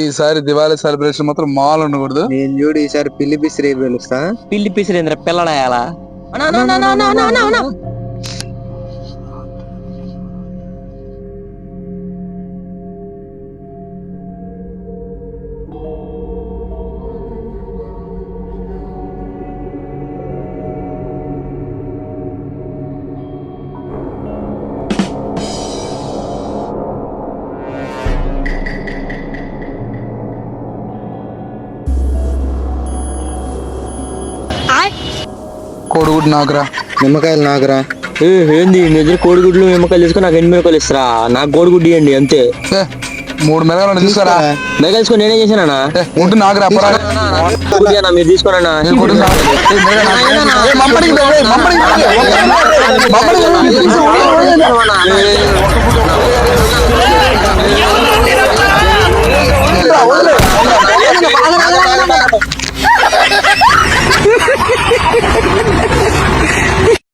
ఈసారి దివాళీ సెలబ్రేషన్ మాత్రం మాల్ ఉండకూడదు. నేను చూడు ఈసారి పిల్లి పిసిరి పిలుస్తా. పిల్లి పిసిరేంద్ర పిల్లడాయాలా కోడిగుడ్డు నాకురా. నిమ్మకాయలు నాకురా. ఏంది మీ దగ్గర కోడిగుడ్లు నిమ్మకాయలు తీసుకుని నాకు ఎన్ని మిరకాయలు ఇస్తారా? నాకు కోడిగుడ్డు ఇవ్వండి అంతే. 3 మెరగాలు తీసుకురా. మెరకాయలు తీసుకొని నేనేం చేశానా? ఉంటు నాకురా. మీరు తీసుకోనన్నా. మమ్మడికి